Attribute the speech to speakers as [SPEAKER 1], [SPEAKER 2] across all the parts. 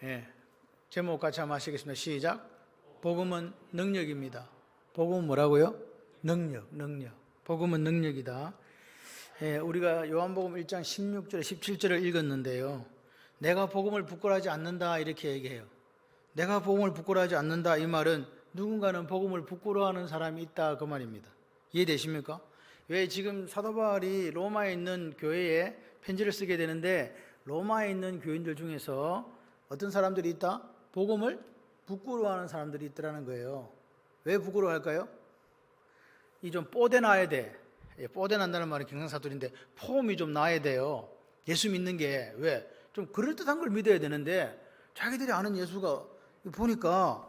[SPEAKER 1] 예. 제목 같이 한번 하시겠습니다. 시작. 복음은 능력입니다. 복음은 뭐라고요? 능력. 복음은 능력이다. 예, 우리가 요한복음 1장 16절, 17절을 읽었는데요. 내가 복음을 부끄러워하지 않는다 이렇게 얘기해요. 내가 복음을 부끄러워하지 않는다 이 말은 누군가는 복음을 부끄러워하는 사람이 있다 그 말입니다. 이해되십니까? 왜 지금 사도 바울이 로마에 있는 교회에 편지를 쓰게 되는데 로마에 있는 교인들 중에서 어떤 사람들이 있다? 복음을 부끄러워하는 사람들이 있더라는 거예요. 왜 부끄러워할까요? 이 좀 뽀대 나야 돼. 뽀대 난다는 말은 경상사투리인데 폼이 좀 나야 돼요. 예수 믿는 게 왜? 좀 그럴듯한 걸 믿어야 되는데 자기들이 아는 예수가 보니까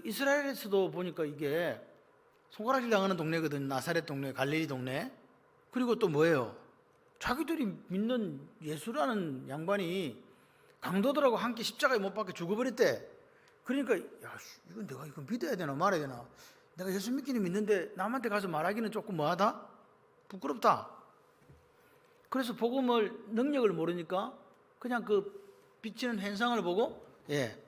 [SPEAKER 1] 이스라엘에서도 보니까 이게 손가락질 당하는 동네거든. 나사렛 동네, 갈릴리 동네. 그리고 또 뭐예요? 자기들이 믿는 예수라는 양반이 강도들하고 함께 십자가에 못 박혀 죽어버렸대. 그러니까 야, 이건 내가 이거 믿어야 되나 말아야 되나? 내가 예수 믿기는 믿는데 남한테 가서 말하기는 조금 뭐하다? 부끄럽다. 그래서 복음을 능력을 모르니까 그냥 그 비치는 현상을 보고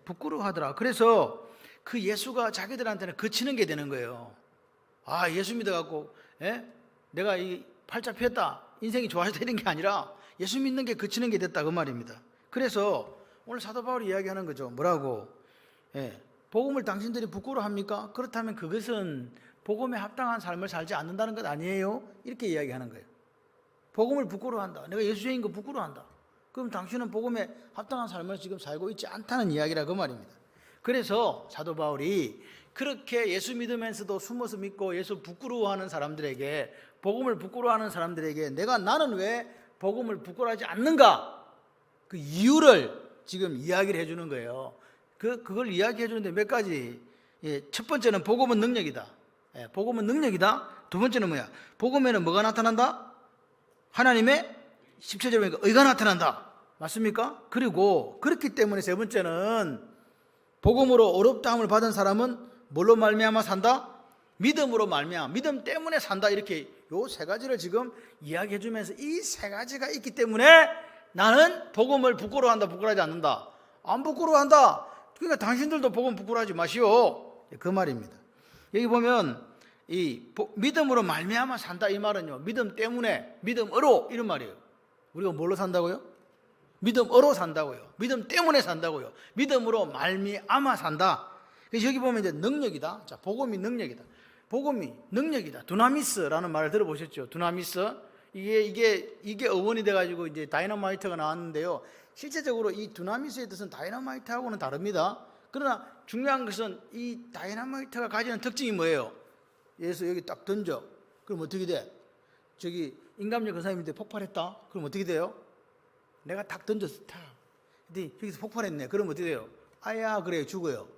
[SPEAKER 1] 부끄러워하더라. 그래서 그 예수가 자기들한테는 그치는 게 되는 거예요. 아, 예수 믿어갖고 내가 이 팔자 폈다 인생이 좋아져야 되는 게 아니라 예수 믿는 게 그치는 게 됐다 그 말입니다. 그래서 오늘 사도 바울이 이야기하는 거죠. 뭐라고? 복음을 당신들이 부끄러워합니까? 그렇다면 그것은 복음에 합당한 삶을 살지 않는다는 것 아니에요? 이렇게 이야기하는 거예요. 복음을 부끄러워한다. 내가 예수인 거 부끄러워한다. 그럼 당신은 복음에 합당한 삶을 지금 살고 있지 않다는 이야기라 그 말입니다. 그래서 사도 바울이 그렇게 예수 믿으면서도 숨어서 믿고 예수 부끄러워하는 사람들에게, 복음을 부끄러워하는 사람들에게 나는 왜 복음을 부끄러워하지 않는가? 그 이유를 지금 이야기를 해주는 거예요. 그걸 이야기해 주는데 몇 가지. 첫 번째는 복음은 능력이다. 복음은 능력이다. 두 번째는 뭐야? 복음에는 뭐가 나타난다? 하나님의 17절에 보니까 의가 나타난다. 맞습니까? 그리고 그렇기 때문에 세 번째는 복음으로 어렵다함을 받은 사람은 뭘로 말미암아 산다? 믿음으로 말미암아. 믿음 때문에 산다. 이렇게 요 세 가지를 지금 이야기해 주면서 이 세 가지가 있기 때문에 나는 복음을 부끄러워한다, 부끄러워하지 않는다. 안 부끄러워한다. 그러니까 당신들도 복음 부끄러워하지 마시오. 그 말입니다. 여기 보면 이 믿음으로 말미암아 산다 이 말은요. 믿음 때문에, 믿음으로 이런 말이에요. 우리가 뭘로 산다고요? 믿음으로 산다고요. 믿음 때문에 산다고요. 믿음으로 말미암아 산다. 그래서 여기 보면 이제 능력이다. 자, 복음이 능력이다. 복음이 능력이다. 두나미스라는 말을 들어보셨죠? 두나미스. 이게 어원이 돼가지고 이제 다이너마이트가 나왔는데요. 실제적으로 이 두나미스의 뜻은 다이너마이트하고는 다릅니다. 그러나 중요한 것은 이 다이너마이트가 가지는 특징이 뭐예요? 예수 여기 딱 던져. 그럼 어떻게 돼? 저기 인감력 권사님인데 폭발했다? 그럼 어떻게 돼요? 내가 딱 던졌어. 탁. 근데 여기서 폭발했네. 그럼 어떻게 돼요? 아야, 그래요. 죽어요.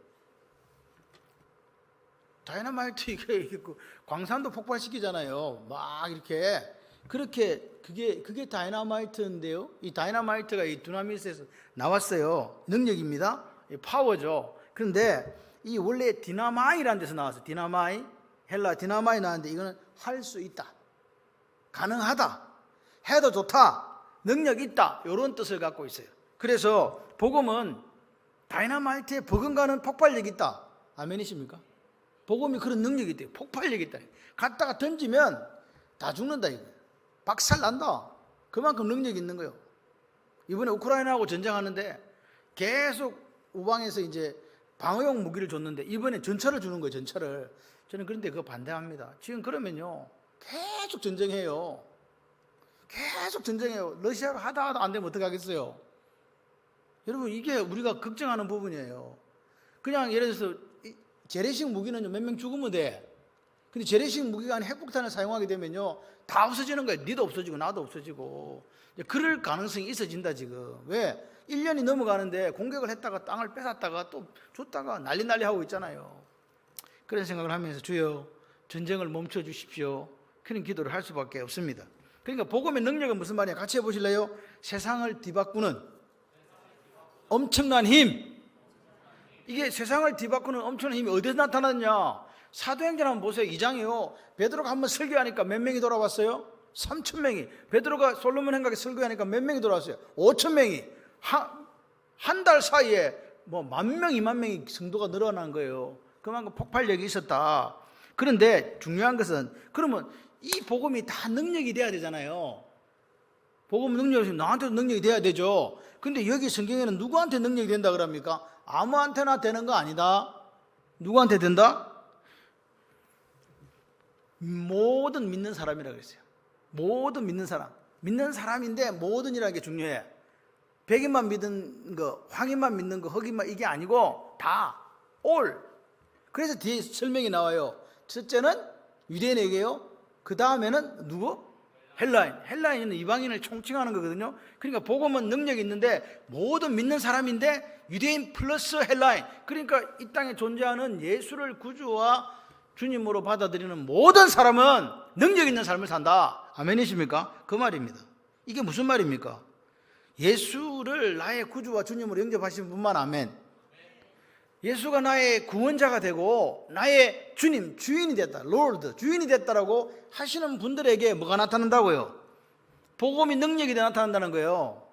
[SPEAKER 1] 다이너마이트 이게 광산도 폭발시키잖아요. 막 이렇게. 그렇게 그게 다이너마이트인데요. 이 다이너마이트가 이 두나미스에서 나왔어요. 능력입니다. 파워죠. 그런데 이 원래 디나마이라는 데서 나왔어요. 디나마이, 헬라 디나마이 나왔는데 이거는 할 수 있다, 가능하다, 해도 좋다, 능력 있다 이런 뜻을 갖고 있어요. 그래서 복음은 다이너마이트에 버금가는 폭발력이 있다. 아멘이십니까? 복음이 그런 능력이 있대요. 폭발력이 있다. 갖다가 던지면 다 죽는다 이거예요. 박살 난다. 그만큼 능력이 있는 거예요. 이번에 우크라이나하고 전쟁하는데 계속 우방에서 이제 방어용 무기를 줬는데 이번에 전차를 주는 거예요. 전차를. 저는 그런데 그거 반대합니다. 지금 그러면요 계속 전쟁해요. 계속 전쟁해요. 러시아가 하다 안 되면 어떡하겠어요? 여러분 이게 우리가 걱정하는 부분이에요. 그냥 예를 들어서 재래식 무기는 몇 명 죽으면 돼. 근데 재래식 무기가 아닌 핵폭탄을 사용하게 되면요 다 없어지는 거예요. 니도 없어지고 나도 없어지고. 그럴 가능성이 있어진다 지금. 왜? 1년이 넘어가는데 공격을 했다가 땅을 뺏었다가 또 줬다가 난리 하고 있잖아요. 그런 생각을 하면서 주여 전쟁을 멈춰 주십시오. 그런 기도를 할 수밖에 없습니다. 그러니까 복음의 능력은 무슨 말이냐? 같이 해보실래요? 세상을 뒤바꾸는 엄청난 힘. 이게 세상을 뒤바꾸는 엄청난 힘이 어디서 나타났냐? 사도행전 한번 보세요. 2장이요. 베드로가 한번 설교하니까 몇 명이 돌아왔어요? 3,000명이. 베드로가 솔로몬 행각에 설교하니까 몇 명이 돌아왔어요? 5,000명이. 한 달 사이에 뭐 10,000명, 20,000명이 성도가 늘어난 거예요. 그만큼 폭발력이 있었다. 그런데 중요한 것은 그러면 이 복음이 다 능력이 돼야 되잖아요. 복음 능력이 나한테도 능력이 돼야 되죠. 근데 여기 성경에는 누구한테 능력이 된다 그럽니까? 아무한테나 되는 거 아니다. 누구한테 된다? 모든 믿는 사람이라고 그랬어요. 모든 믿는 사람. 믿는 사람인데 모든이라는 게 중요해. 백인만 믿는 거, 황인만 믿는 거, 흑인만 이게 아니고 다 all. 그래서 뒤에 설명이 나와요. 첫째는 유대인에게요. 그 다음에는 누구? 헬라인. 헬라인은 이방인을 총칭하는 거거든요. 그러니까 복음은 능력이 있는데 모든 믿는 사람인데 유대인 플러스 헬라인. 그러니까 이 땅에 존재하는 예수를 구주와 주님으로 받아들이는 모든 사람은 능력 있는 삶을 산다. 아멘이십니까? 그 말입니다. 이게 무슨 말입니까? 예수를 나의 구주와 주님으로 영접하신 분만 아멘. 예수가 나의 구원자가 되고 나의 주님, 주인이 됐다. 롤드, 주인이 됐다라고 하시는 분들에게 뭐가 나타난다고요? 복음이 능력이 나타난다는 거예요.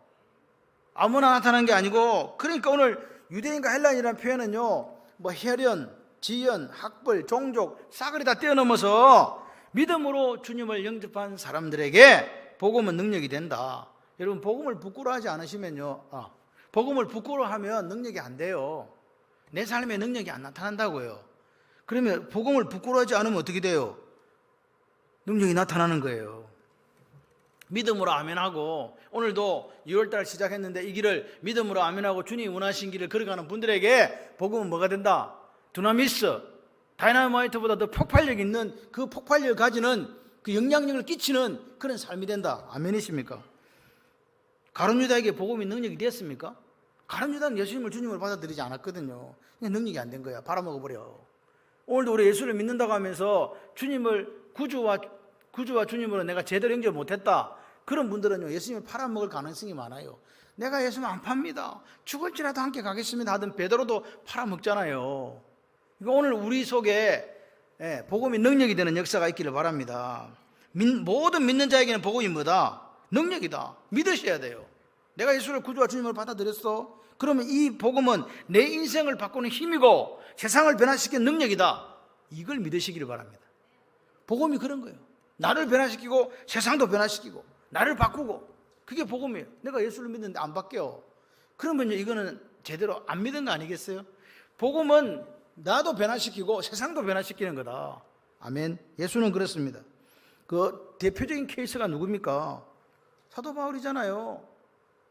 [SPEAKER 1] 아무나 나타나는 게 아니고, 그러니까 오늘 유대인과 헬라인이라는 표현은요, 뭐 혈연, 지연, 학벌, 종족, 싸그리 다 뛰어넘어서 믿음으로 주님을 영접한 사람들에게 복음은 능력이 된다. 여러분, 복음을 부끄러워하지 않으시면요, 복음을 부끄러워하면 능력이 안 돼요. 내 삶에 능력이 안 나타난다고요. 그러면 복음을 부끄러워하지 않으면 어떻게 돼요? 능력이 나타나는 거예요. 믿음으로 아멘하고, 오늘도 6월달 시작했는데 이 길을 믿음으로 아멘하고 주님이 원하신 길을 걸어가는 분들에게 복음은 뭐가 된다? 두나미스, 다이나마이트보다 더 폭발력 있는, 그 폭발력을 가지는, 그 영향력을 끼치는 그런 삶이 된다. 아멘이십니까? 가룟 유다에게 복음이 능력이 됐습니까? 가룟 유다는 예수님을 주님으로 받아들이지 않았거든요. 그냥 능력이 안 된 거야. 팔아먹어버려. 오늘도 우리 예수를 믿는다고 하면서 주님을 구주와 주님으로 내가 제대로 영접 못했다. 그런 분들은요, 예수님을 팔아먹을 가능성이 많아요. 내가 예수님 안 팝니다. 죽을지라도 함께 가겠습니다 하던 베드로도 팔아먹잖아요. 그러니까 오늘 우리 속에 복음이 능력이 되는 역사가 있기를 바랍니다. 모든 믿는 자에게는 복음이 뭐다? 능력이다. 믿으셔야 돼요. 내가 예수를 구주와 주님으로 받아들였어. 그러면 이 복음은 내 인생을 바꾸는 힘이고 세상을 변화시키는 능력이다. 이걸 믿으시기를 바랍니다. 복음이 그런 거예요. 나를 변화시키고 세상도 변화시키고 나를 바꾸고, 그게 복음이에요. 내가 예수를 믿는데 안 바뀌어. 그러면 이거는 제대로 안 믿은 거 아니겠어요? 복음은 나도 변화시키고 세상도 변화시키는 거다. 아멘. 예수는 그렇습니다. 그 대표적인 케이스가 누굽니까? 사도 바울이잖아요.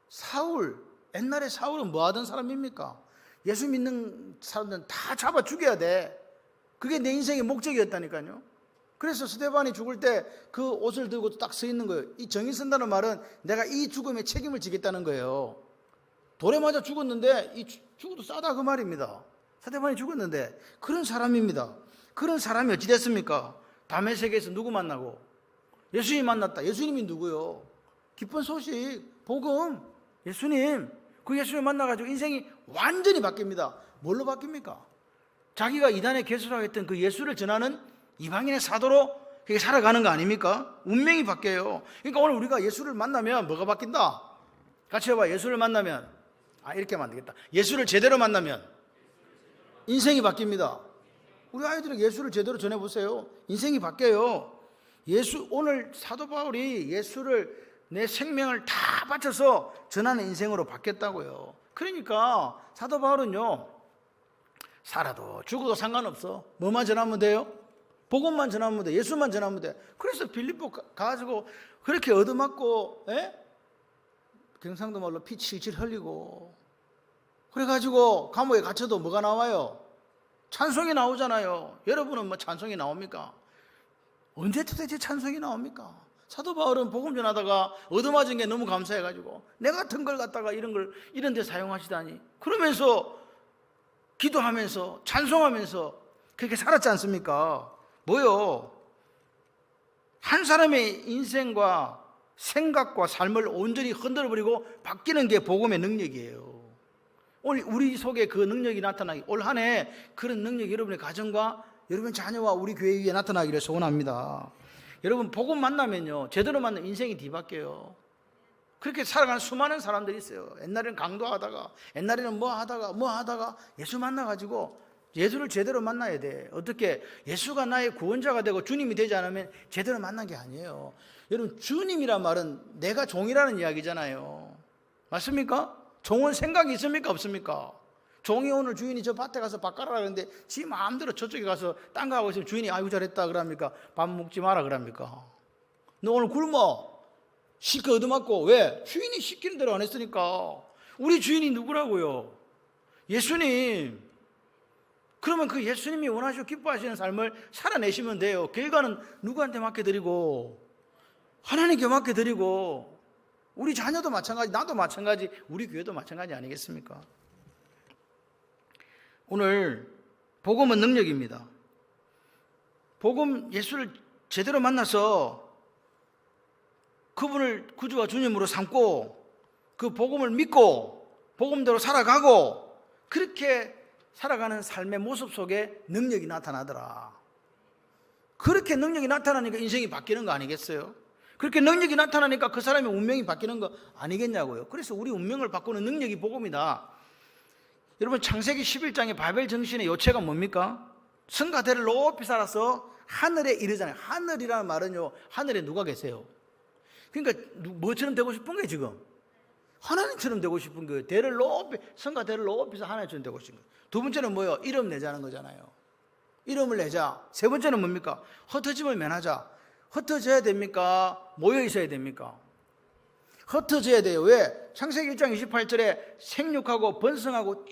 [SPEAKER 1] 사울, 옛날에 사울은 뭐 하던 사람입니까? 예수 믿는 사람들은 다 잡아 죽여야 돼. 그게 내 인생의 목적이었다니까요. 그래서 스데반이 죽을 때 그 옷을 들고 딱 서 있는 거예요. 이 정의 쓴다는 말은 내가 이 죽음에 책임을 지겠다는 거예요. 돌에 맞아 죽었는데 이 죽어도 싸다 그 말입니다. 스데반이 죽었는데 그런 사람입니다. 그런 사람이 어찌 됐습니까? 다메섹에서 누구 만나고? 예수님 만났다. 예수님이 누구요? 기쁜 소식, 복음, 예수님. 그 예수님 만나가지고 인생이 완전히 바뀝니다. 뭘로 바뀝니까? 자기가 이단의 개수라고 했던 그 예수를 전하는 이방인의 사도로 그게 살아가는 거 아닙니까? 운명이 바뀌어요. 그러니까 오늘 우리가 예수를 만나면 뭐가 바뀐다? 같이 해봐. 예수를 만나면, 이렇게 하면 안 되겠다. 예수를 제대로 만나면 인생이 바뀝니다. 우리 아이들에게 예수를 제대로 전해보세요. 인생이 바뀌어요. 오늘 사도 바울이 예수를, 내 생명을 다 바쳐서 전하는 인생으로 바뀌었다고요. 그러니까 사도 바울은요, 살아도 죽어도 상관없어. 뭐만 전하면 돼요? 복음만 전하면 돼. 예수만 전하면 돼. 그래서 빌립보 가가지고 그렇게 얻어맞고, 경상도 말로 피 칠칠 흘리고, 그래가지고 감옥에 갇혀도 뭐가 나와요? 찬송이 나오잖아요. 여러분은 뭐 찬송이 나옵니까? 언제 도대체 찬송이 나옵니까? 사도 바울은 복음 전하다가 얻어맞은 게 너무 감사해가지고 내 같은 걸 갖다가 이런 데 사용하시다니, 그러면서 기도하면서 찬송하면서 그렇게 살았지 않습니까? 뭐요? 한 사람의 인생과 생각과 삶을 온전히 흔들어버리고 바뀌는 게 복음의 능력이에요. 오늘 우리 속에 그 능력이 나타나기, 올 한 해 그런 능력이 여러분의 가정과 여러분 자녀와 우리 교회 위에 나타나기를 소원합니다. 여러분 복음 만나면요, 제대로 만나면 인생이 뒤바뀌어요. 그렇게 살아가는 수많은 사람들이 있어요. 옛날에는 강도하다가, 옛날에는 뭐 하다가 예수 만나가지고 예수를 제대로 만나야 돼. 어떻게 예수가 나의 구원자가 되고 주님이 되지 않으면 제대로 만난 게 아니에요. 여러분, 주님이란 말은 내가 종이라는 이야기잖아요. 맞습니까? 종은 생각이 있습니까 없습니까? 종이 오늘 주인이 저 밭에 가서 밥 깔아라 그러는데 지 마음대로 저쪽에 가서 딴 거 하고 있으면 주인이 아이고 잘했다 그럽니까? 밥 먹지 마라 그럽니까? 너 오늘 굶어. 실컷 얻어맞고. 왜? 주인이 시키는 대로 안 했으니까. 우리 주인이 누구라고요? 예수님. 그러면 그 예수님이 원하시고 기뻐하시는 삶을 살아내시면 돼요. 결과는 누구한테 맡겨드리고? 하나님께 맡겨드리고. 우리 자녀도 마찬가지, 나도 마찬가지, 우리 교회도 마찬가지 아니겠습니까? 오늘 복음은 능력입니다. 복음, 예수를 제대로 만나서 그분을 구주와 주님으로 삼고 그 복음을 믿고 복음대로 살아가고 그렇게 살아가는 삶의 모습 속에 능력이 나타나더라. 그렇게 능력이 나타나니까 인생이 바뀌는 거 아니겠어요? 그렇게 능력이 나타나니까 그 사람의 운명이 바뀌는 거 아니겠냐고요. 그래서 우리 운명을 바꾸는 능력이 복음이다. 여러분, 창세기 11장의 바벨 정신의 요체가 뭡니까? 성가대를 높이 살아서 하늘에 이르잖아요. 하늘이라는 말은요, 하늘에 누가 계세요? 그러니까 뭐처럼 되고 싶은 거예요 지금? 하나님처럼 되고 싶은 거예요. 대를 높이, 성가대를 높이서 하나님처럼 되고 싶은 거예요. 두 번째는 뭐예요? 이름 내자는 거잖아요. 이름을 내자. 세 번째는 뭡니까? 흩어짐을 면하자. 흩어져야 됩니까? 모여 있어야 됩니까? 흩어져야 돼요. 왜? 창세기 1장 28절에 생육하고 번성하고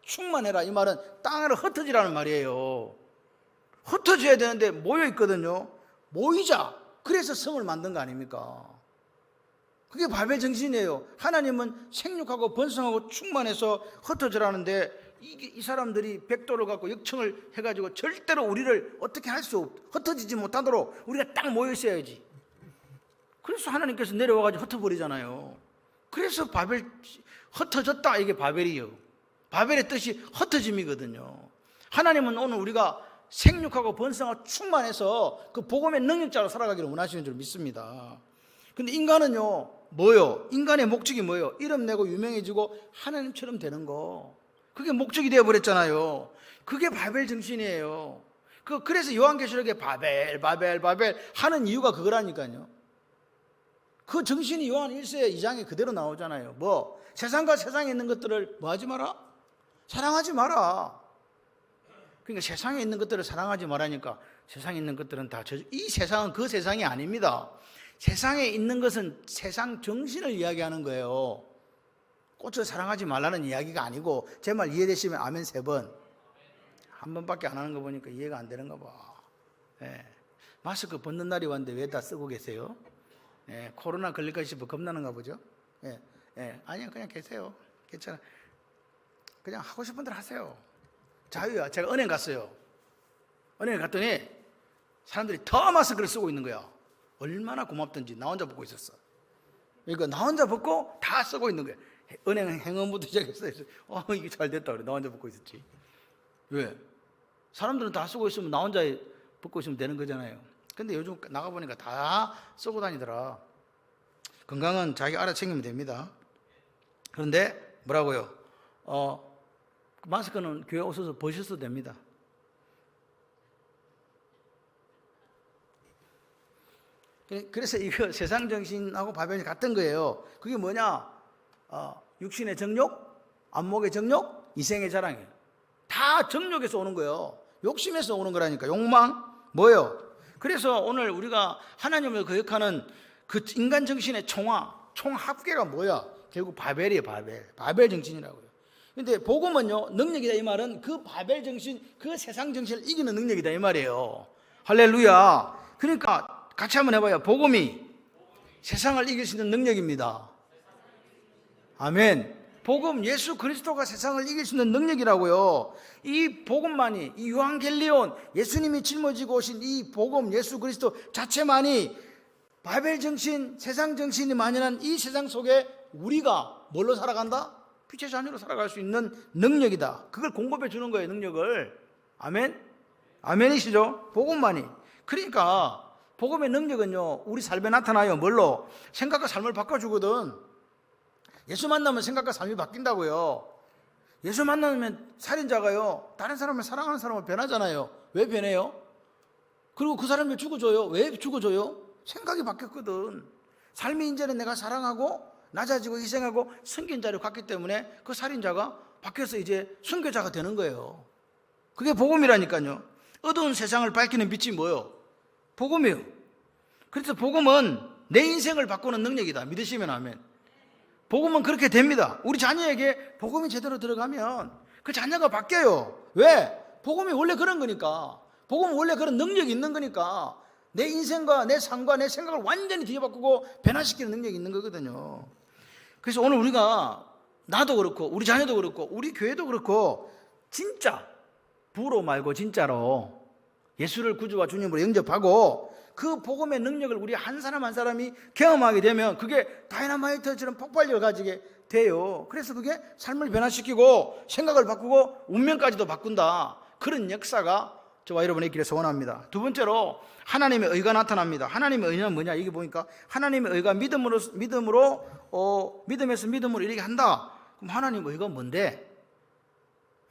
[SPEAKER 1] 충만해라. 이 말은 땅으로 흩어지라는 말이에요. 흩어져야 되는데 모여 있거든요. 모이자. 그래서 성을 만든 거 아닙니까? 그게 바벨 정신이에요. 하나님은 생육하고 번성하고 충만해서 흩어져라는데 이 사람들이 백도를 갖고 역청을 해가지고 절대로 우리를 어떻게 할 수 흩어지지 못하도록 우리가 딱 모여 있어야지. 그래서 하나님께서 내려와가지고 흩어버리잖아요. 그래서 바벨 흩어졌다, 이게 바벨이요. 바벨의 뜻이 흩어짐이거든요. 하나님은 오늘 우리가 생육하고 번성하고 충만해서 그 복음의 능력자로 살아가기를 원하시는 줄 믿습니다. 근데 인간은요, 뭐요? 인간의 목적이 뭐예요? 이름 내고 유명해지고 하나님처럼 되는 거. 그게 목적이 되어버렸잖아요. 그게 바벨 정신이에요. 그래서 요한계시록에 바벨 하는 이유가 그거라니까요. 그 정신이 요한 1세 2장에 그대로 나오잖아요. 뭐? 세상과 세상에 있는 것들을 뭐 하지 마라? 사랑하지 마라. 그러니까 세상에 있는 것들을 사랑하지 말라니까 세상에 있는 것들은 다 이 세상은 그 세상이 아닙니다. 세상에 있는 것은 세상 정신을 이야기하는 거예요. 꽃을 사랑하지 말라는 이야기가 아니고, 제 말 이해되시면 아멘 3번. 한 번밖에 안 하는 거 보니까 이해가 안 되는가 봐. 예. 마스크 벗는 날이 왔는데 왜 다 쓰고 계세요? 예. 코로나 걸릴까 싶어 겁나는가 보죠? 예. 예. 아니요, 그냥 계세요. 괜찮아. 그냥 하고 싶은 대로 하세요. 자유야. 제가 은행 갔어요. 은행 갔더니 사람들이 더 마스크를 쓰고 있는 거야. 얼마나 고맙던지. 나 혼자 벗고 있었어. 그러니까 나 혼자 벗고 다 쓰고 있는 거야. 은행 행원부터 시작했어요. 이게 잘 됐다 그래. 나 혼자 벗고 있었지. 왜? 사람들은 다 쓰고 있으면 나 혼자 벗고 있으면 되는 거잖아요. 근데 요즘 나가보니까 다 쓰고 다니더라. 건강은 자기 알아 챙기면 됩니다. 그런데 뭐라고요? 마스크는 교회 오셔서 벗으셔도 됩니다. 그래서 이거 세상 정신하고 바벨이 같은 거예요. 그게 뭐냐? 육신의 정욕, 안목의 정욕, 이생의 자랑이에요. 다 정욕에서 오는 거예요. 욕심에서 오는 거라니까. 욕망, 뭐예요? 그래서 오늘 우리가 하나님을 거역하는 그 인간 정신의 총합계가 뭐야? 결국 바벨이에요. 바벨 정신이라고요. 근데 복음은요, 능력이다 이 말은 그 바벨 정신, 그 세상 정신을 이기는 능력이다 이 말이에요. 할렐루야. 그러니까 같이 한번 해봐요. 복음이 세상을 이길 수 있는 능력입니다. 아멘. 복음, 예수 그리스도가 세상을 이길 수 있는 능력이라고요. 이 복음만이, 이 유한겔리온, 예수님이 짊어지고 오신 이 복음, 예수 그리스도 자체만이 바벨 정신, 세상 정신이 만연한 이 세상 속에 우리가 뭘로 살아간다? 빛의 자녀로 살아갈 수 있는 능력이다. 그걸 공급해 주는 거예요, 능력을. 아멘? 아멘이시죠? 복음만이. 그러니까 복음의 능력은요, 우리 삶에 나타나요. 뭘로? 생각과 삶을 바꿔주거든. 예수 만나면 생각과 삶이 바뀐다고요. 예수 만나면 살인자가요, 다른 사람을 사랑하는 사람을 변하잖아요. 왜 변해요? 그리고 그 사람을 죽어줘요. 왜 죽어줘요? 생각이 바뀌었거든. 삶이 이제는 내가 사랑하고 낮아지고 희생하고 섬긴 자를 갖기 때문에 그 살인자가 바뀌어서 이제 순교자가 되는 거예요. 그게 복음이라니까요. 어두운 세상을 밝히는 빛이 뭐예요? 복음이에요. 그래서 복음은 내 인생을 바꾸는 능력이다. 믿으시면 아멘. 복음은 그렇게 됩니다. 우리 자녀에게 복음이 제대로 들어가면 그 자녀가 바뀌어요. 왜? 복음이 원래 그런 거니까. 복음은 원래 그런 능력이 있는 거니까. 내 인생과 내 삶과 내 생각을 완전히 뒤바꾸고 변화시키는 능력이 있는 거거든요. 그래서 오늘 우리가, 나도 그렇고 우리 자녀도 그렇고 우리 교회도 그렇고, 진짜 부로 말고 진짜로 예수를 구주와 주님으로 영접하고 그 복음의 능력을 우리 한 사람 한 사람이 경험하게 되면 그게 다이너마이트처럼 폭발력을 가지게 돼요. 그래서 그게 삶을 변화시키고 생각을 바꾸고 운명까지도 바꾼다. 그런 역사가 저와 여러분의 길에 소원합니다. 두 번째로 하나님의 의가 나타납니다. 하나님의 의는 뭐냐? 이게 보니까 하나님의 의가 믿음에서 믿음으로 이렇게 한다. 그럼 하나님의 의가 뭔데?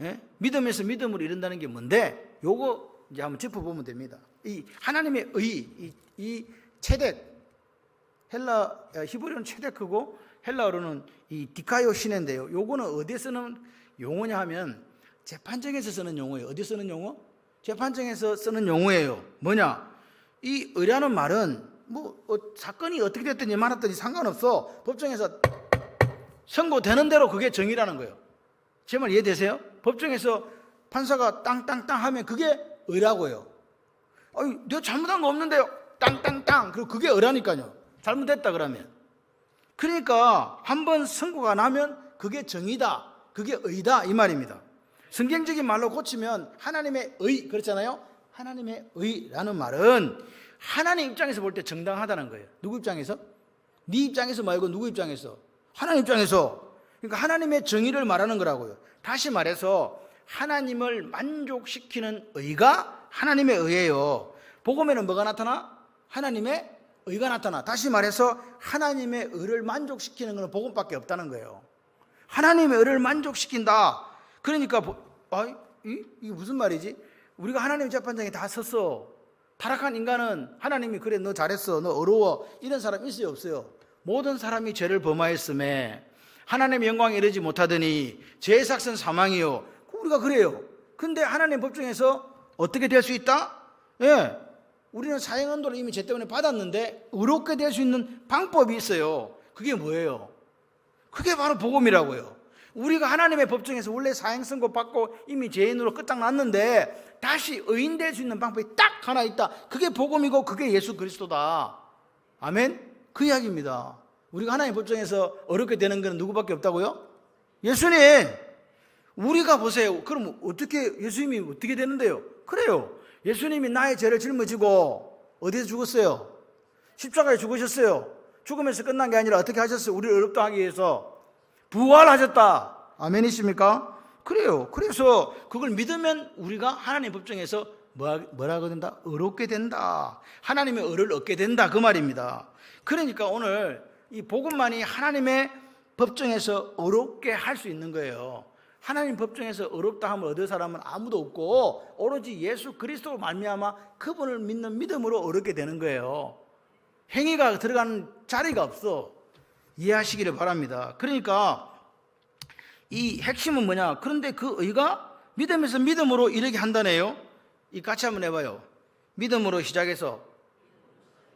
[SPEAKER 1] 예? 믿음에서 믿음으로 이른다는 게 뭔데? 요거 이제 한번 짚어보면 됩니다. 이 하나님의 의, 이 체덱, 히브리어는 체덱이고 헬라어로는 이 디카요 시네인데요. 요거는 어디에 쓰는 용어냐 하면 재판정에서 쓰는 용어예요. 어디 쓰는 용어? 재판정에서 쓰는 용어예요. 뭐냐? 이 의라는 말은 사건이 어떻게 됐든지 말았든지 상관없어. 법정에서 선고되는 대로 그게 정의라는 거예요. 제 말 이해되세요? 법정에서 판사가 땅땅땅 하면 그게 의라고요. 내가 잘못한 거 없는데요. 땅땅땅. 그리고 그게 의라니까요. 잘못됐다 그러면. 그러니까 한번 선고가 나면 그게 정의다. 그게 의다 이 말입니다. 성경적인 말로 고치면 하나님의 의, 그렇잖아요. 하나님의 의라는 말은 하나님 입장에서 볼 때 정당하다는 거예요. 누구 입장에서? 네 입장에서 말고 누구 입장에서? 하나님 입장에서. 그러니까 하나님의 정의를 말하는 거라고요. 다시 말해서 하나님을 만족시키는 의가 하나님의 의예요. 복음에는 뭐가 나타나? 하나님의 의가 나타나. 다시 말해서 하나님의 의를 만족시키는 것은 복음밖에 없다는 거예요. 하나님의 의를 만족시킨다. 그러니까 이게 무슨 말이지? 우리가 하나님 재판장에 다 섰어. 타락한 인간은 하나님이 그래 너 잘했어, 너 어려워, 이런 사람 있어요 없어요? 모든 사람이 죄를 범하였음에 하나님의 영광에 이르지 못하더니 죄의 삭은 사망이요. 우리가 그래요. 근데 하나님 법정에서 어떻게 될 수 있다? 예, 우리는 사형언도를 이미 죄 때문에 받았는데 의롭게 될 수 있는 방법이 있어요. 그게 뭐예요? 그게 바로 복음이라고요. 우리가 하나님의 법정에서 원래 사형 선고 받고 이미 죄인으로 끝장났는데 다시 의인 될 수 있는 방법이 딱 하나 있다. 그게 복음이고 그게 예수 그리스도다. 아멘? 그 이야기입니다. 우리가 하나님의 법정에서 어렵게 되는 건 누구밖에 없다고요? 예수님. 우리가 보세요. 그럼 어떻게 예수님이 어떻게 되는데요? 그래요. 예수님이 나의 죄를 짊어지고 어디서 죽었어요? 십자가에 죽으셨어요. 죽으면서 끝난 게 아니라 어떻게 하셨어요? 우리를 어렵게 하기 위해서 부활하셨다. 아멘이십니까? 그래요. 그래서 그걸 믿으면 우리가 하나님 법정에서 뭐라고 된다? 의롭게 된다. 하나님의 의를 얻게 된다. 그 말입니다. 그러니까 오늘 이 복음만이 하나님의 법정에서 의롭게 할 수 있는 거예요. 하나님 법정에서 의롭다 함을 얻을 사람은 아무도 없고 오로지 예수 그리스도로 말미암아 그분을 믿는 믿음으로 의롭게 되는 거예요. 행위가 들어가는 자리가 없어. 이해하시기를 바랍니다. 그러니까 이 핵심은 뭐냐? 그런데 그 의가 믿음에서 믿음으로 이르게 한다네요. 이 같이 한번 해봐요. 믿음으로 시작해서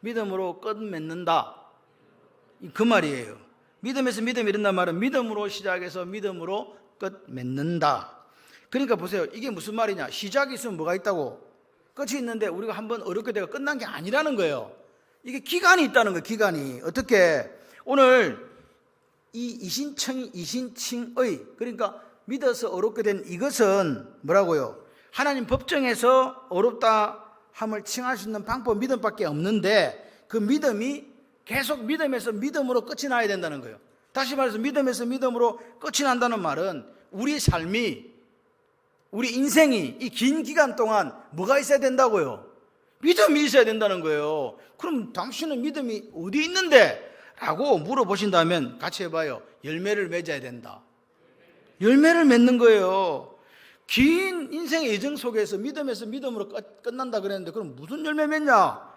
[SPEAKER 1] 믿음으로 끝맺는다. 그 말이에요. 믿음에서 믿음이 이른단 말은 믿음으로 시작해서 믿음으로 끝맺는다. 그러니까 보세요. 이게 무슨 말이냐? 시작이 있으면 뭐가 있다고? 끝이 있는데 우리가 한번 어렵게 되고 끝난 게 아니라는 거예요. 이게 기간이 있다는 거예요. 기간이. 어떻게? 오늘 이 이신칭의, 그러니까 믿어서 어렵게 된 이것은 뭐라고요? 하나님 법정에서 어렵다 함을 칭할 수 있는 방법 믿음밖에 없는데 그 믿음이 계속 믿음에서 믿음으로 끝이 나야 된다는 거예요. 다시 말해서 믿음에서 믿음으로 끝이 난다는 말은 우리 삶이, 우리 인생이 이 긴 기간 동안 뭐가 있어야 된다고요? 믿음이 있어야 된다는 거예요. 그럼 당신은 믿음이 어디 있는데? 라고 물어보신다면 같이 해봐요. 열매를 맺어야 된다. 열매를 맺는 거예요. 긴 인생의 여정 속에서 믿음에서 믿음으로 끝난다 그랬는데 그럼 무슨 열매 맺냐?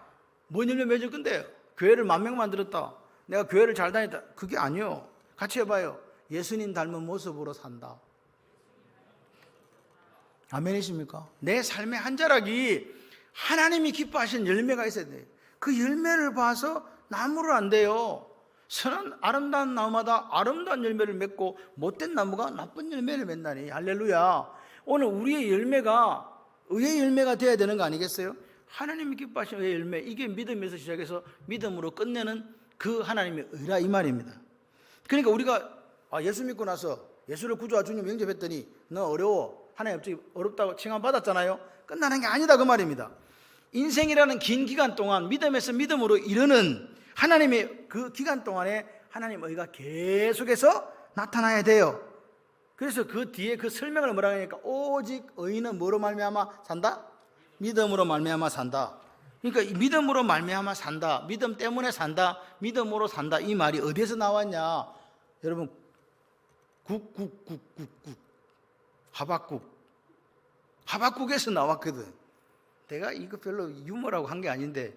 [SPEAKER 1] 뭔 열매 맺을 건데요? 교회를 10,000명 만들었다. 내가 교회를 잘 다녔다. 그게 아니요. 같이 해봐요. 예수님 닮은 모습으로 산다. 아멘이십니까? 내 삶의 한 자락이 하나님이 기뻐하시는 열매가 있어야 돼요. 그 열매를 봐서 나무를 안 돼요. 선한 아름다운 나무마다 아름다운 열매를 맺고 못된 나무가 나쁜 열매를 맺나니. 할렐루야. 오늘 우리의 열매가 의의 열매가 되어야 되는 거 아니겠어요? 하나님이 기뻐하시는 의의 열매, 이게 믿음에서 시작해서 믿음으로 끝내는 그 하나님의 의라 이 말입니다. 그러니까 우리가 예수 믿고 나서 예수를 구주와 주님 영접했더니 너 어려워, 하나님 갑자기 어렵다고 칭함받았잖아요. 끝나는 게 아니다 그 말입니다. 인생이라는 긴 기간 동안 믿음에서 믿음으로 이르는 하나님의 그 기간 동안에 하나님의 의가 계속해서 나타나야 돼요. 그래서 그 뒤에 그 설명을 뭐라고 하니까 오직 의인은 뭐로 말미암아 산다? 믿음으로 말미암아 산다. 그러니까 믿음으로 말미암아 산다, 믿음 때문에 산다, 믿음으로 산다, 이 말이 어디에서 나왔냐? 여러분 하박국에서 나왔거든. 내가 이거 별로 유머라고 한 게 아닌데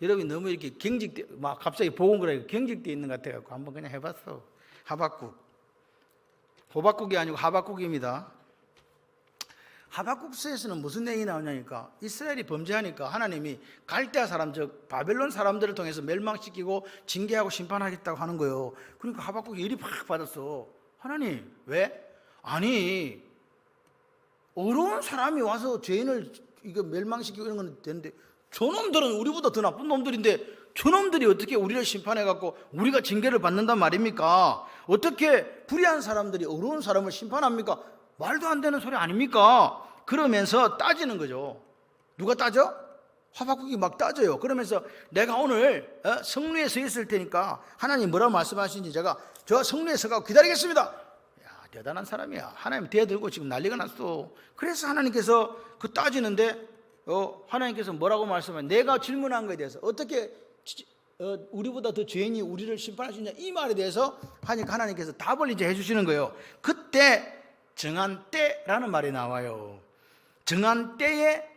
[SPEAKER 1] 여러분이 너무 이렇게 경직돼, 막 갑자기 복음을 경직돼 있는 것 같아갖고 한번 그냥 해봤어. 호박국이 아니고 하박국입니다. 하박국서에서는 무슨 내용이 나오냐니까 이스라엘이 범죄하니까 하나님이 갈대아 사람, 즉 바벨론 사람들을 통해서 멸망시키고 징계하고 심판하겠다고 하는 거예요. 그러니까 하박국이 열이 팍 받았어. 하나님 왜? 아니 어려운 사람이 와서 죄인을 이거 멸망시키고 이런 건 되는데 저놈들은 우리보다 더 나쁜 놈들인데 저놈들이 어떻게 우리를 심판해갖고 우리가 징계를 받는단 말입니까? 어떻게 불의한 사람들이 어려운 사람을 심판합니까? 말도 안 되는 소리 아닙니까? 그러면서 따지는 거죠. 누가 따져? 하박국이 막 따져요. 그러면서 내가 오늘 성루에 서 있을 테니까 하나님 뭐라고 말씀하시는지 제가 저 성루에 서가고 기다리겠습니다. 야, 대단한 사람이야. 하나님 대들고 지금 난리가 났어. 그래서 하나님께서 그 따지는데 하나님께서 뭐라고 말씀하냐? 내가 질문한 것에 대해서 어떻게 우리보다 더 죄인이 우리를 심판할 수 있냐? 이 말에 대해서 하니까 하나님께서 답을 이제 해주시는 거예요. 그때 정한 때라는 말이 나와요. 정한 때에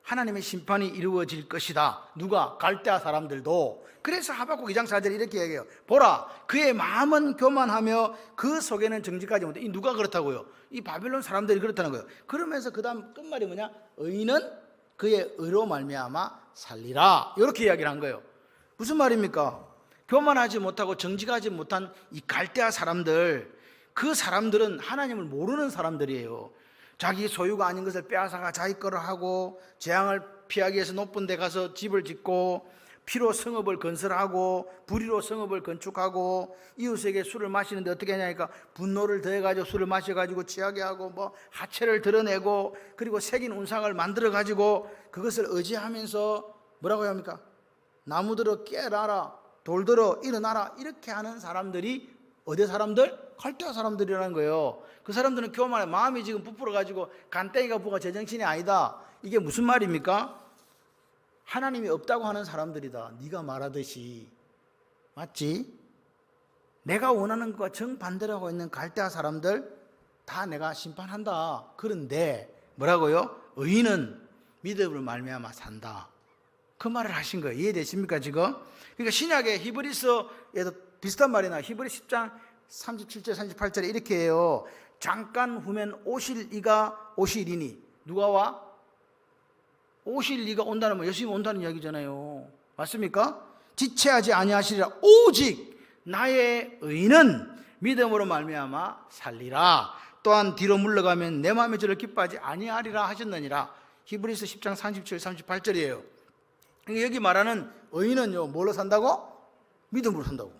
[SPEAKER 1] 하나님의 심판이 이루어질 것이다. 누가? 갈대아 사람들도. 그래서 하박국 2장 4절에 이렇게 얘기해요. 보라, 그의 마음은 교만하며 그 속에는 정직하지 못해. 이 누가 그렇다고요? 이 바벨론 사람들이 그렇다는 거예요. 그러면서 그 다음 끝말이 뭐냐? 의인은 그의 의로 말미암아 살리라. 이렇게 이야기를 한 거예요. 무슨 말입니까? 교만하지 못하고 정직하지 못한 이 갈대아 사람들, 그 사람들은 하나님을 모르는 사람들이에요. 자기 소유가 아닌 것을 빼앗아가 자기 거를 하고 재앙을 피하기 위해서 높은 데 가서 집을 짓고 피로 성읍을 건설하고 불의로 성읍을 건축하고 이웃에게 술을 마시는데 어떻게 하냐니까 분노를 더해가지고 술을 마셔가지고 취하게 하고 뭐 하체를 드러내고 그리고 새긴 운상을 만들어가지고 그것을 의지하면서 뭐라고 합니까? 나무들어 깨라라, 돌들어 일어나라, 이렇게 하는 사람들이 어디 사람들? 갈대아 사람들이라는 거예요. 그 사람들은 교만해. 마음이 지금 부풀어가지고 간땡이가 부가 제정신이 아니다. 이게 무슨 말입니까? 하나님이 없다고 하는 사람들이다. 네가 말하듯이. 맞지? 내가 원하는 것과 정반대로 하고 있는 갈대아 사람들 다 내가 심판한다. 그런데 뭐라고요? 의인은 믿음으로 말미암아 산다. 그 말을 하신 거예요. 이해되십니까 지금? 그러니까 신약의 히브리서에도 비슷한 말이 나와요. 히브리 10장 37절 38절에 이렇게 해요. 잠깐 후면 오실 이가 오시리니. 누가 와? 오실 이가 온다는 말, 예수님 온다는 이야기잖아요. 맞습니까? 지체하지 아니하시리라. 오직 나의 의인은 믿음으로 말미암아 살리라. 또한 뒤로 물러가면 내 마음에 저를 기뻐하지 아니하리라 하셨느니라. 히브리서 10장 37, 38절이에요. 그러니까 여기 말하는 의인은요, 뭘로 산다고? 믿음으로 산다고.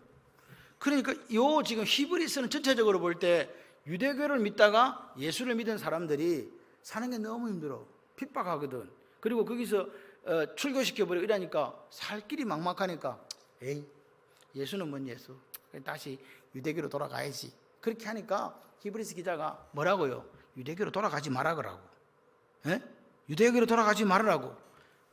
[SPEAKER 1] 그러니까 요 지금 히브리서는 전체적으로 볼 때 유대교를 믿다가 예수를 믿은 사람들이 사는 게 너무 힘들어. 핍박하거든. 그리고 거기서 출교시켜버리고 이러니까 살 길이 막막하니까 에이, 예수는 뭔 예수, 다시 유대교로 돌아가야지. 그렇게 하니까 히브리서 기자가 뭐라고요? 유대교로 돌아가지 말라고. 예? 유대교로 돌아가지 말으라고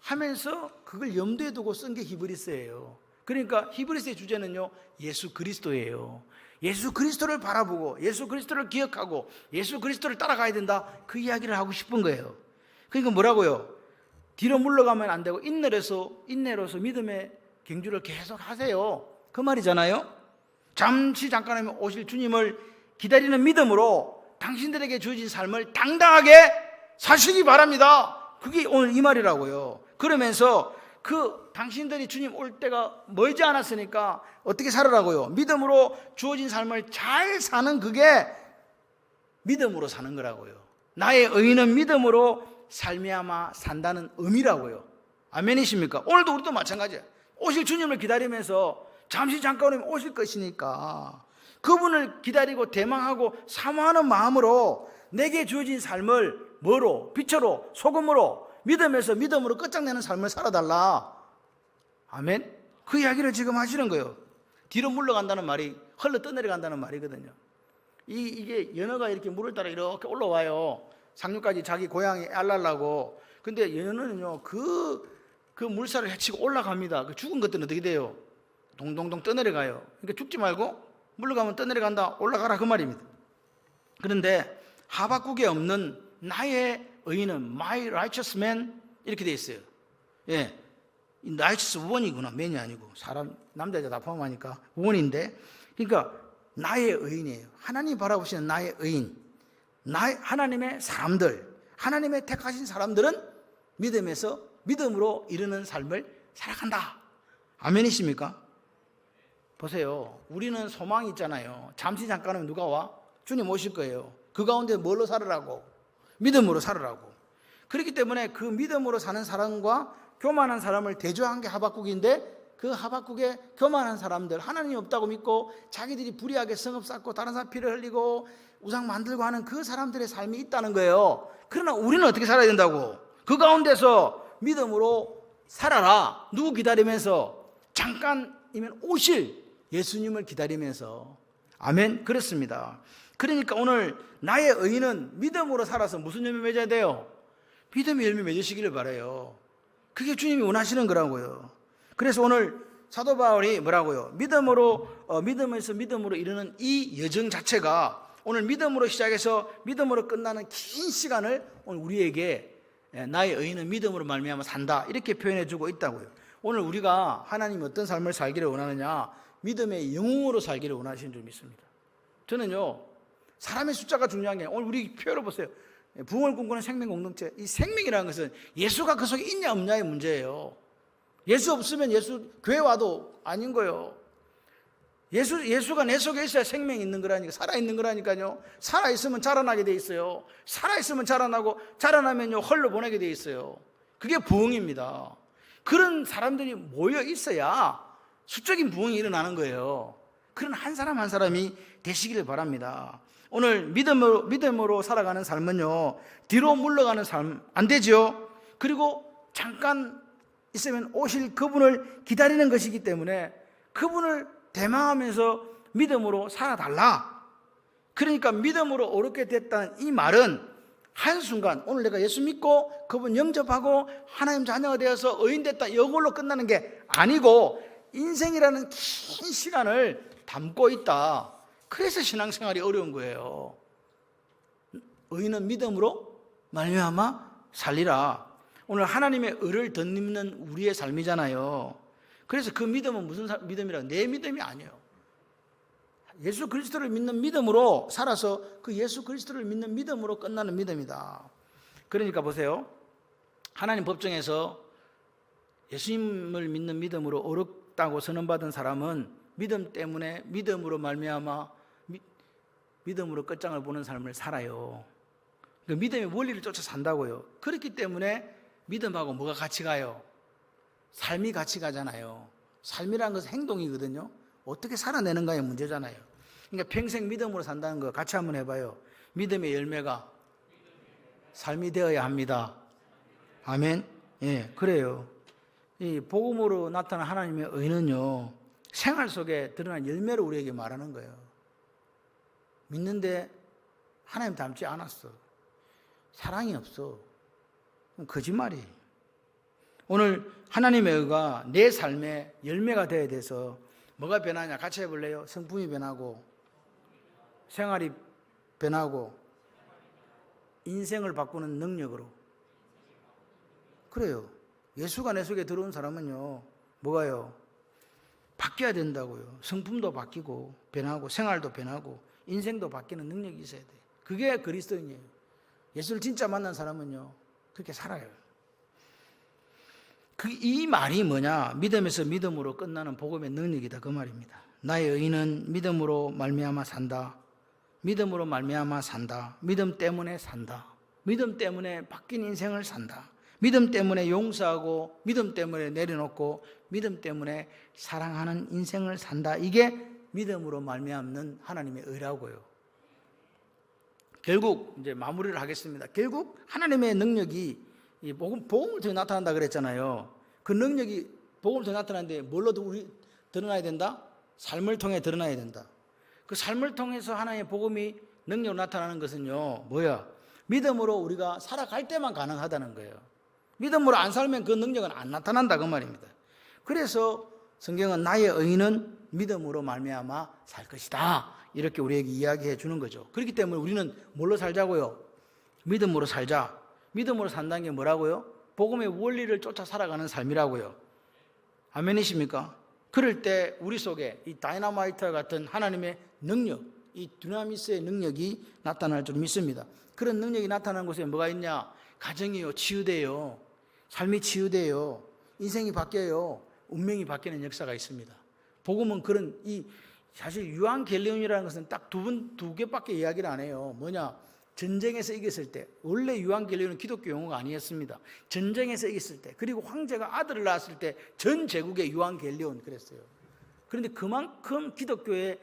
[SPEAKER 1] 하면서 그걸 염두에 두고 쓴 게 히브리서예요. 그러니까 히브리서의 주제는요, 예수 그리스도예요. 예수 그리스도를 바라보고 예수 그리스도를 기억하고 예수 그리스도를 따라가야 된다, 그 이야기를 하고 싶은 거예요. 그러니까 뭐라고요? 뒤로 물러가면 안 되고 인내로서 믿음의 경주를 계속 하세요, 그 말이잖아요. 잠깐 하면 오실 주님을 기다리는 믿음으로 당신들에게 주어진 삶을 당당하게 사시기 바랍니다. 그게 오늘 이 말이라고요. 그러면서 그 당신들이 주님 올 때가 멀지 않았으니까 어떻게 살으라고요? 믿음으로 주어진 삶을 잘 사는, 그게 믿음으로 사는 거라고요. 나의 의인은 믿음으로 살미암아 산다는 의미라고요. 아멘이십니까? 오늘도 우리도 마찬가지예요. 오실 주님을 기다리면서 잠깐 오면 오실 것이니까 그분을 기다리고 대망하고 사모하는 마음으로 내게 주어진 삶을 뭐로? 빛으로, 소금으로, 믿음에서 믿음으로 끝장내는 삶을 살아달라. 아멘? 그 이야기를 지금 하시는 거예요. 뒤로 물러간다는 말이 흘러 떠내려간다는 말이거든요. 이게 연어가 이렇게 물을 따라 이렇게 올라와요. 상류까지 자기 고향에 알라려고. 근데 연어는요, 그 물살을 헤치고 올라갑니다. 그 죽은 것들은 어떻게 돼요? 동동동 떠내려가요. 그러니까 죽지 말고 물러가면 떠내려간다, 올라가라, 그 말입니다. 그런데 하박국에 없는 나의 의인은 my righteous man 이렇게 돼 있어요. 예, righteous one이구나, man이 아니고 사람 남자 여자 다 포함하니까 one인데, 그러니까 나의 의인이에요. 하나님 바라보시는 나의 의인, 하나님의 사람들, 하나님의 택하신 사람들은 믿음으로 이루는 삶을 살아간다. 아멘이십니까? 보세요, 우리는 소망이 있잖아요. 잠깐 하면 누가 와? 주님 오실 거예요. 그 가운데 뭘로 살으라고? 믿음으로 살으라고. 그렇기 때문에 그 믿음으로 사는 사람과 교만한 사람을 대조한 게 하박국인데, 그 하박국의 교만한 사람들, 하나님이 없다고 믿고 자기들이 불의하게 성읍 쌓고 다른 사람 피를 흘리고 우상 만들고 하는 그 사람들의 삶이 있다는 거예요. 그러나 우리는 어떻게 살아야 된다고? 그 가운데서 믿음으로 살아라. 누구 기다리면서? 잠깐이면 오실 예수님을 기다리면서. 아멘. 그렇습니다. 그러니까 오늘 나의 의인은 믿음으로 살아서 무슨 열매 맺어야 돼요? 믿음의 열매 맺으시기를 바라요. 그게 주님이 원하시는 거라고요. 그래서 오늘 사도 바울이 뭐라고요? 믿음에서 믿음으로 이르는 이 여정 자체가 오늘 믿음으로 시작해서 믿음으로 끝나는 긴 시간을 오늘 우리에게 나의 의인은 믿음으로 말미암아 산다, 이렇게 표현해 주고 있다고요. 오늘 우리가 하나님이 어떤 삶을 살기를 원하느냐? 믿음의 영웅으로 살기를 원하시는 줄 믿습니다. 저는요, 사람의 숫자가 중요한 게 아니라 오늘 우리 표현을 보세요. 부흥을 꿈꾸는 생명 공동체, 이 생명이라는 것은 예수가 그 속에 있냐 없냐의 문제예요. 예수 없으면 교회 와도 아닌 거예요. 예수가 내 속에 있어야 생명이 있는 거라니까, 살아있는 거라니까요. 살아있으면 자라나게 돼 있어요. 살아있으면 자라나고, 자라나면요 흘러보내게 돼 있어요. 그게 부흥입니다. 그런 사람들이 모여 있어야 수적인 부흥이 일어나는 거예요. 그런 한 사람 한 사람이 되시기를 바랍니다. 오늘 믿음으로 살아가는 삶은요, 뒤로 물러가는 삶 안 되죠. 그리고 잠깐 있으면 오실 그분을 기다리는 것이기 때문에 그분을 대망하면서 믿음으로 살아달라. 그러니까 믿음으로 어렵게 됐다는 이 말은 한순간 오늘 내가 예수 믿고 그분 영접하고 하나님 자녀가 되어서 의인 됐다, 이걸로 끝나는 게 아니고 인생이라는 긴 시간을 담고 있다. 그래서 신앙생활이 어려운 거예요. 의인은 믿음으로 말미암아 살리라. 오늘 하나님의 의를 덧입는 우리의 삶이잖아요. 그래서 그 믿음은 무슨 믿음이라? 내 믿음이 아니에요. 예수 그리스도를 믿는 믿음으로 살아서 그 예수 그리스도를 믿는 믿음으로 끝나는 믿음이다. 그러니까 보세요, 하나님 법정에서 예수님을 믿는 믿음으로 어렵다고 선언받은 사람은 믿음 때문에 믿음으로 말미암아 믿음으로 끝장을 보는 삶을 살아요. 그 믿음의 원리를 쫓아 산다고요. 그렇기 때문에 믿음하고 뭐가 같이 가요? 삶이 같이 가잖아요. 삶이라는 것은 행동이거든요. 어떻게 살아내는가의 문제잖아요. 그러니까 평생 믿음으로 산다는 거 같이 한번 해봐요. 믿음의 열매가 삶이 되어야 합니다. 아멘. 예, 그래요. 이 복음으로 나타난 하나님의 의는요, 생활 속에 드러난 열매를 우리에게 말하는 거예요. 믿는데 하나님 닮지 않았어. 사랑이 없어. 거짓말이에요. 오늘 하나님의 의가 내 삶의 열매가 되어야 돼서 뭐가 변하냐? 같이 해볼래요? 성품이 변하고, 생활이 변하고, 인생을 바꾸는 능력으로. 그래요. 예수가 내 속에 들어온 사람은요, 뭐가요? 바뀌어야 된다고요. 성품도 바뀌고, 변하고, 생활도 변하고, 인생도 바뀌는 능력이 있어야 돼요. 그게 그리스도인이에요. 예수를 진짜 만난 사람은요, 그렇게 살아요. 이 말이 뭐냐? 믿음에서 믿음으로 끝나는 복음의 능력이다, 그 말입니다. 나의 의인은 믿음으로 말미암아 산다. 믿음으로 말미암아 산다. 믿음 때문에 산다. 믿음 때문에 바뀐 인생을 산다. 믿음 때문에 용서하고, 믿음 때문에 내려놓고, 믿음 때문에 사랑하는 인생을 산다. 이게 믿음으로 말미암는 하나님의 의라고요. 결국 이제 마무리를 하겠습니다. 결국 하나님의 능력이 이 복음을 통해 나타난다 그랬잖아요. 그 능력이 복음을 통해 나타나는데 뭘로 드러나야 된다? 삶을 통해 드러나야 된다. 그 삶을 통해서 하나님의 복음이 능력으로 나타나는 것은요, 뭐야? 믿음으로 우리가 살아갈 때만 가능하다는 거예요. 믿음으로 안 살면 그 능력은 안 나타난다, 그 말입니다. 그래서 성경은 나의 의인은 믿음으로 말미암아 살 것이다, 이렇게 우리에게 이야기해 주는 거죠. 그렇기 때문에 우리는 뭘로 살자고요? 믿음으로 살자. 믿음으로 산다는 게 뭐라고요? 복음의 원리를 쫓아 살아가는 삶이라고요. 아멘이십니까? 그럴 때 우리 속에 이 다이너마이트와 같은 하나님의 능력, 이 두나미스의 능력이 나타날 줄 믿습니다. 그런 능력이 나타나는 곳에 뭐가 있냐? 가정이요, 치유돼요. 삶이 치유돼요. 인생이 바뀌어요. 운명이 바뀌는 역사가 있습니다. 복음은 그런, 사실 유한겔리온이라는 것은 딱 두 개밖에 이야기를 안 해요. 뭐냐? 전쟁에서 이겼을 때, 원래 유한겔리온은 기독교 용어가 아니었습니다. 전쟁에서 이겼을 때, 그리고 황제가 아들을 낳았을 때 전 제국의 유한겔리온 그랬어요. 그런데 그만큼 기독교의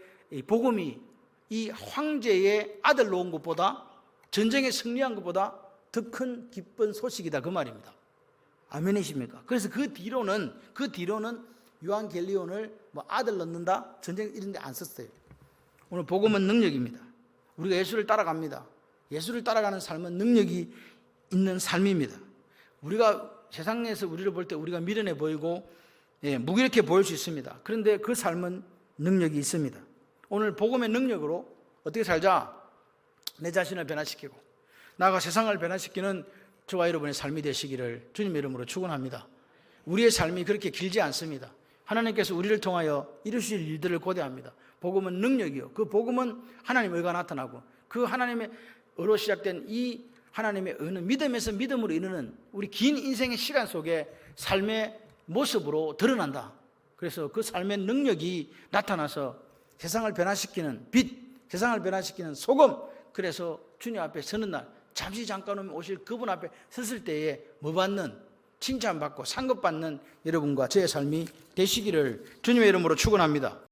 [SPEAKER 1] 복음이 이 황제의 아들 놓은 것보다, 전쟁에 승리한 것보다 더 큰 기쁜 소식이다, 그 말입니다. 아멘이십니까? 그래서 그 뒤로는 유한겔리온을 아들 낳는다, 전쟁 이런 데 안 썼어요. 오늘 복음은 능력입니다. 우리가 예수를 따라갑니다. 예수를 따라가는 삶은 능력이 있는 삶입니다. 우리가 세상에서 우리를 볼 때 우리가 미련해 보이고 무기력해 보일 수 있습니다. 그런데 그 삶은 능력이 있습니다. 오늘 복음의 능력으로 어떻게 살자? 내 자신을 변화시키고 나아가 세상을 변화시키는 저와 여러분의 삶이 되시기를 주님의 이름으로 축원합니다. 우리의 삶이 그렇게 길지 않습니다. 하나님께서 우리를 통하여 이루실 일들을 고대합니다. 복음은 능력이요, 그 복음은 하나님의 의가 나타나고, 그 하나님의 의로 시작된 이 하나님의 의는 믿음에서 믿음으로 이르는 우리 긴 인생의 시간 속에 삶의 모습으로 드러난다. 그래서 그 삶의 능력이 나타나서 세상을 변화시키는 빛, 세상을 변화시키는 소금, 그래서 주님 앞에 서는 날, 잠시 잠깐 오실 그분 앞에 섰을 때에 뭐 받는, 칭찬받고 상급받는 여러분과 저의 삶이 되시기를 주님의 이름으로 축원합니다.